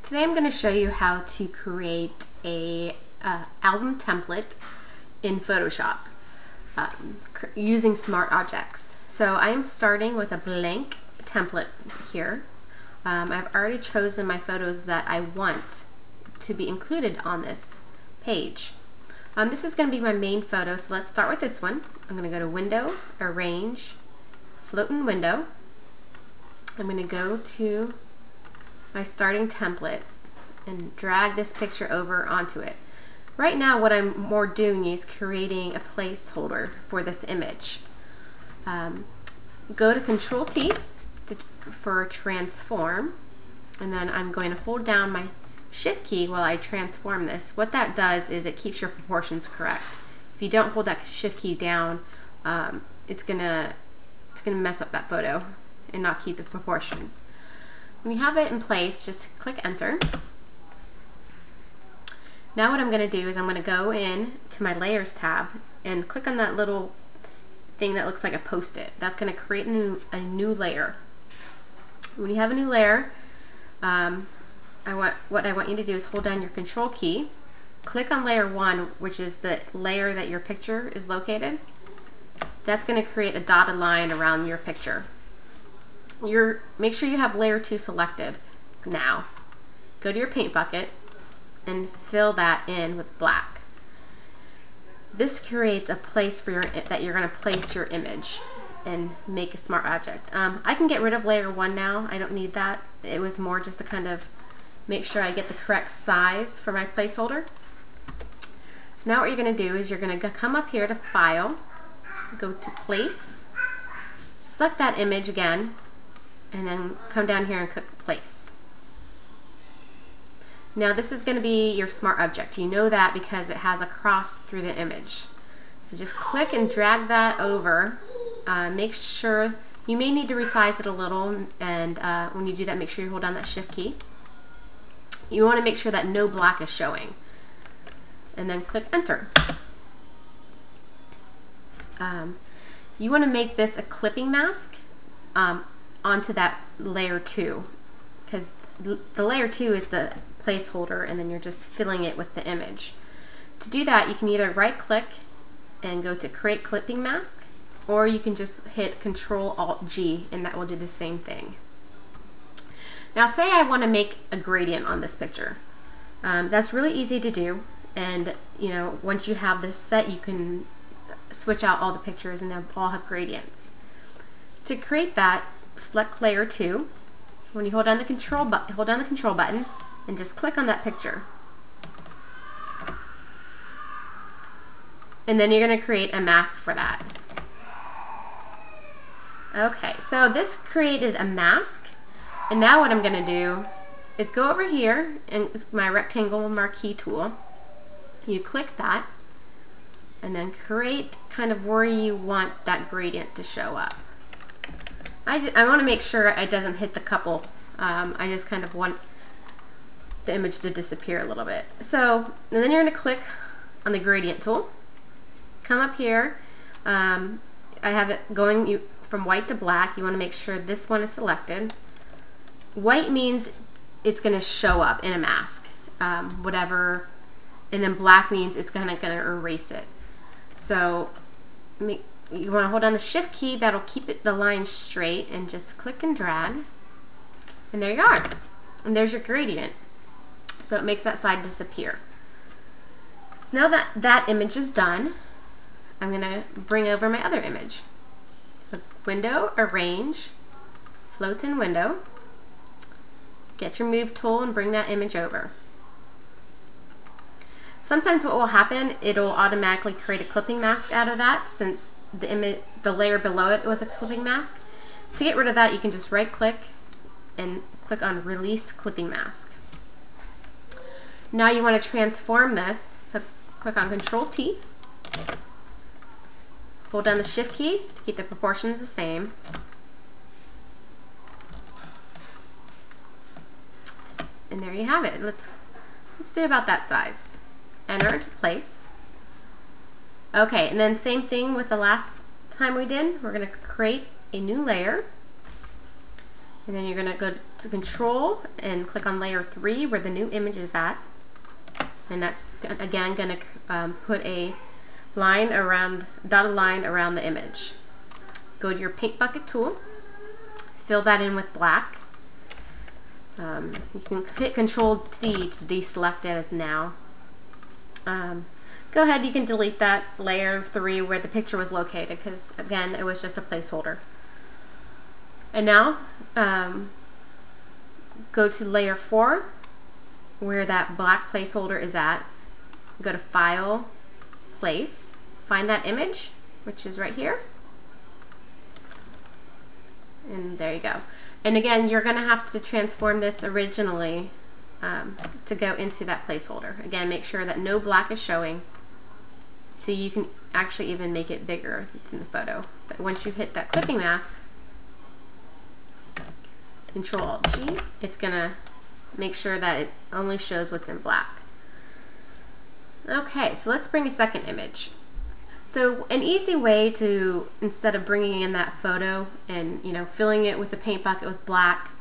Today I'm going to show you how to create a album template in Photoshop using Smart Objects. So I am starting with a blank template here. I've already chosen my photos that I want to be included on this page. This is going to be my main photo, so let's start with this one. I'm going to go to Window, Arrange, Float in Window. I'm going to go to my starting template and drag this picture over onto it. Right now what I'm more doing is creating a placeholder for this image. Go to Control T for transform, and then I'm going to hold down my Shift key while I transform this. What that does is it keeps your proportions correct. If you don't hold that Shift key down, it's gonna mess up that photo and not keep the proportions. When you have it in place, just click Enter. Now what I'm going to do is I'm going to go in to my Layers tab and click on that little thing that looks like a Post-it. That's going to create a new layer. When you have a new layer, what I want you to do is hold down your Control key, click on Layer 1, which is the layer that your picture is located. That's going to create a dotted line around your picture. Make sure you have Layer 2 selected now. Go to your paint bucket and fill that in with black. This creates a place for that you're going to place your image and make a smart object. I can get rid of Layer 1 now. I don't need that. It was more just to kind of make sure I get the correct size for my placeholder. So now what you're going to do is you're going to come up here to File, go to Place, select that image again, and then come down here and click Place. Now this is going to be your smart object. You know that because it has a cross through the image. So just click and drag that over. Make sure, you may need to resize it a little, and when you do that, make sure you hold down that Shift key. You want to make sure that no black is showing. And then click Enter. You want to make this a clipping mask onto that Layer 2, because the Layer 2 is the placeholder, and then you're just filling it with the image. To do that, you can either right click and go to Create Clipping Mask, or you can just hit Control-Alt-G and that will do the same thing. Now say I want to make a gradient on this picture. That's really easy to do, and once you have this set, you can switch out all the pictures and they'll all have gradients. To create that, select Layer 2. When you hold down the control button and just click on that picture. And then you're going to create a mask for that. Okay, so this created a mask, and now what I'm going to do is go over here and my rectangle marquee tool. You click that and then create kind of where you want that gradient to show up. I want to make sure it doesn't hit the couple. I just kind of want the image to disappear a little bit. So, and then you're going to click on the gradient tool. Come up here. I have it going from white to black. You want to make sure this one is selected. White means it's going to show up in a mask, whatever, and then black means it's going to erase it. So you want to hold down the Shift key. That'll keep the line straight, and just click and drag, and there you are. And there's your gradient. So it makes that side disappear. So now that that image is done, I'm going to bring over my other image. So Window, Arrange, Floats in Window. Get your Move tool and bring that image over. Sometimes what will happen, it'll automatically create a clipping mask out of that, since the layer below it was a clipping mask. To get rid of that, you can just right click and click on Release Clipping Mask. Now you want to transform this, so click on Control T, hold down the Shift key to keep the proportions the same, and there you have it. Let's do about that size. Enter into place. Okay, and then same thing with the last time we did. We're going to create a new layer. And then you're going to go to Control and click on layer 3 where the new image is at. And that's again going to put a line around, dotted line around the image. Go to your paint bucket tool, fill that in with black. You can hit Control D to deselect it as now. Go ahead, you can delete that layer 3 where the picture was located, because again it was just a placeholder. And now go to layer 4 where that black placeholder is at. Go to File, Place, find that image, which is right here, and there you go. And again, you're going to have to transform this originally to go into that placeholder. Again, make sure that no black is showing. See, you can actually even make it bigger in the photo. But once you hit that clipping mask, Control-G, it's going to make sure that it only shows what's in black. Okay, so let's bring a second image. So an easy way to, instead of bringing in that photo and filling it with a paint bucket with black,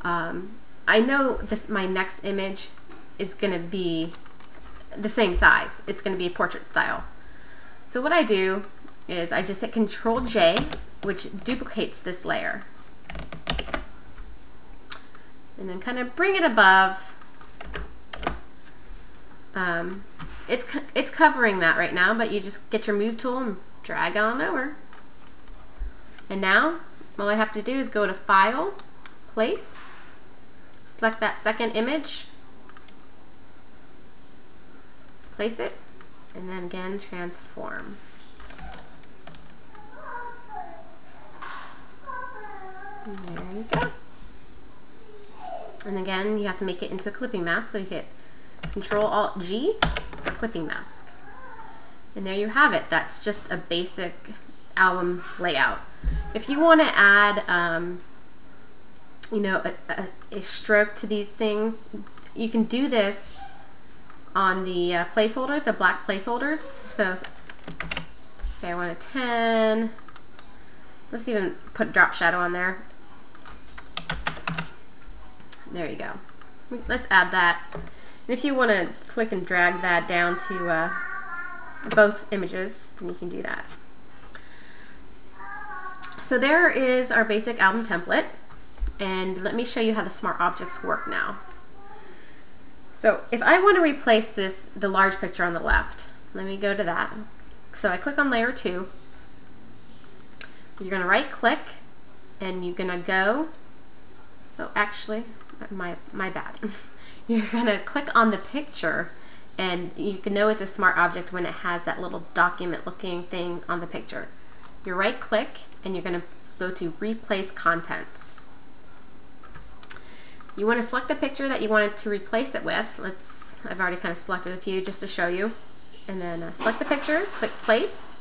I know my next image is going to be the same size. It's going to be portrait style. So what I do is I just hit Control-J, which duplicates this layer. And then kind of bring it above. It's covering that right now, but you just get your move tool and drag it on over. And now all I have to do is go to File, Place, select that second image, place it, and then again transform. And there you go. And again, you have to make it into a clipping mask, so you hit Control-Alt-G for clipping mask. And there you have it. That's just a basic album layout. If you want to add a stroke to these things, you can do this on the placeholder, the black placeholders. So say I want a 10. Let's even put drop shadow on there. There you go. Let's add that. And if you want to click and drag that down to both images, then you can do that. So there is our basic album template, and let me show you how the Smart Objects work now. So if I want to replace the large picture on the left, let me go to that. So I click on layer 2. You're going to right click, and you're going to go, oh actually, my bad. You're going to click on the picture, and you can know it's a smart object when it has that little document looking thing on the picture. You right click, and you're going to go to Replace Contents. You want to select the picture that you wanted to replace it with. I've already kind of selected a few just to show you. And then select the picture, click Place.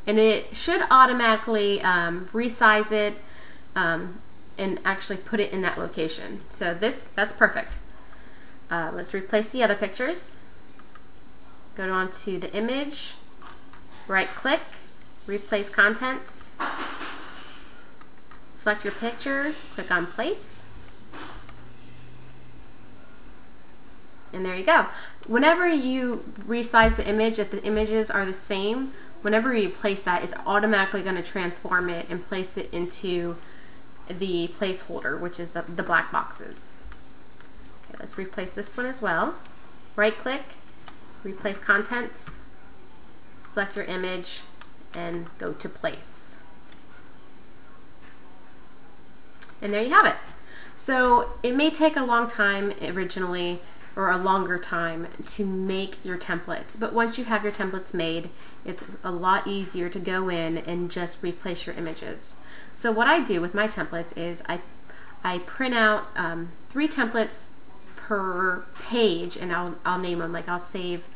And it should automatically resize it and actually put it in that location. So that's perfect. Let's replace the other pictures. Go on to the image, right click, Replace Contents. Select your picture, click on Place, and there you go. Whenever you resize the image, if the images are the same, whenever you place that, it's automatically going to transform it and place it into the placeholder, which is the black boxes. Okay, let's replace this one as well. Right click, Replace Contents, select your image, and go to Place. And there you have it. So it may take a long time originally, or a longer time, to make your templates, but once you have your templates made, it's a lot easier to go in and just replace your images. So what I do with my templates is I print out 3 templates per page, and I'll name them. Like I'll save,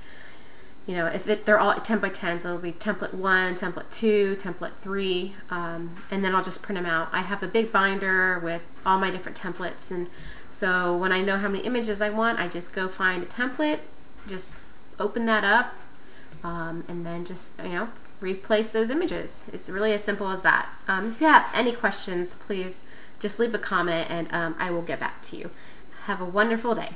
if they're all 10 by 10, so it'll be template 1, template 2, template 3, and then I'll just print them out. I have a big binder with all my different templates, and so when I know how many images I want, I just go find a template, just open that up, and then just replace those images. It's really as simple as that. If you have any questions, please just leave a comment and I will get back to you. Have a wonderful day.